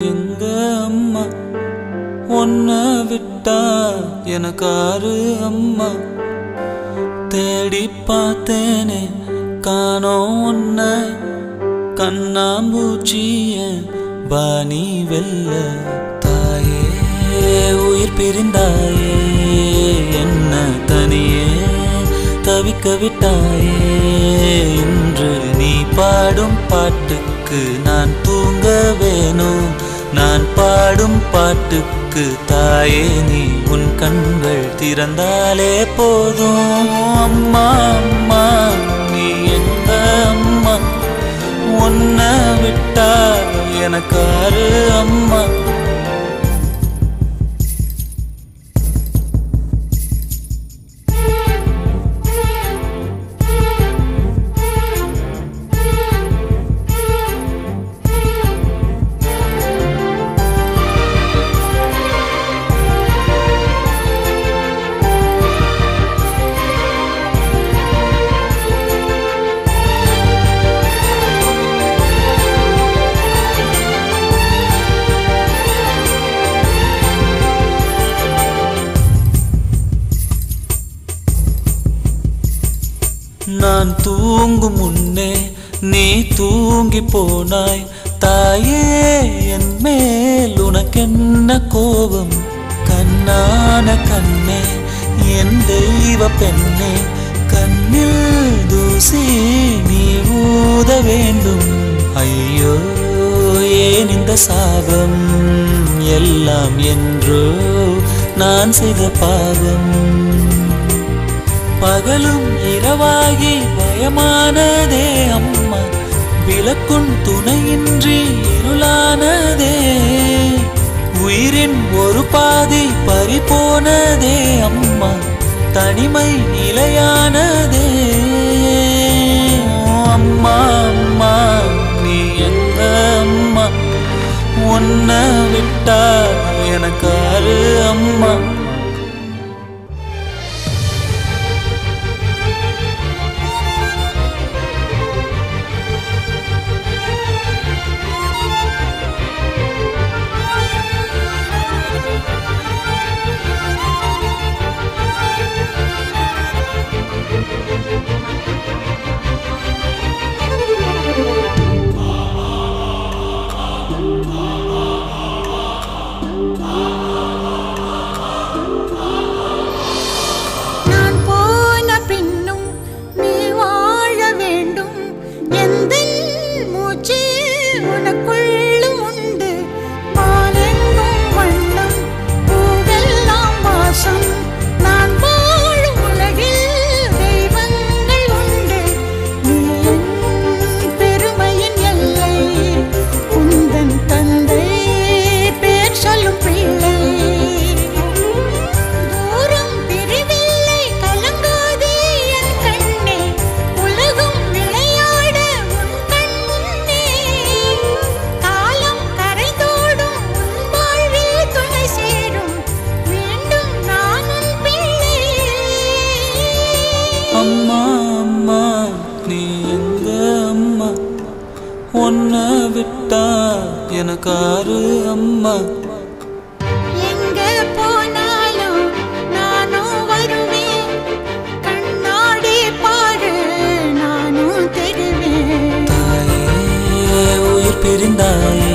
எங்க அம்மா உன்னை விட்டா எனக்காரு அம்மா. தேடி பார்த்தேனே காணோம் உன்னை, கண்ணாம்பூச்சிய பாணி வெல்ல. தாயே உயிர் பிரிந்தாயே, என்ன தனியே தவிக்க விட்டாயே. இன்று நீ பாடும் பாட்டுக்கு நான் தூங்க வேணும். நான் பாடும் பாட்டுக்கு தாயே நீ உன் கண்கள் திறந்தாலே போதும். அம்மா அம்மா நீ எங்க அம்மா, உன்னை விட்டா எனக்காரு அம்மா. நான் தூங்கும் முன்னே நீ தூங்கி போனாய். தாயே என் மேல் உனக்கென்ன கோபம்? கண்ணான கண்ணே என் தெய்வ பெண்ணே, கண்ணில் தூசி நீ ஊத வேண்டும். ஐயோ ஏன் இந்த சாபம் எல்லாம் என்றோ நான் செய்த பாவம். பகலும் இரவாகி பயமானதே அம்மா, விளக்குன் துணையின்றி இருளானதே. உயிரின் ஒரு பாதி பறிபோனதே அம்மா, தனிமை நிலையானதே. அம்மா அம்மா நீ எங்க அம்மா, உன்னை விட்டா எனக்காரு அம்மா. அம்மா அம்மா நீ எங்க அம்மா, உன்னை விட்டா எனக்காரு அம்மா. எங்க போனாலும் நானும் வருவேன், கண்ணாடி பாரு நானும் தெரிவேன். தாயே உயிர் பிரிந்தாயே,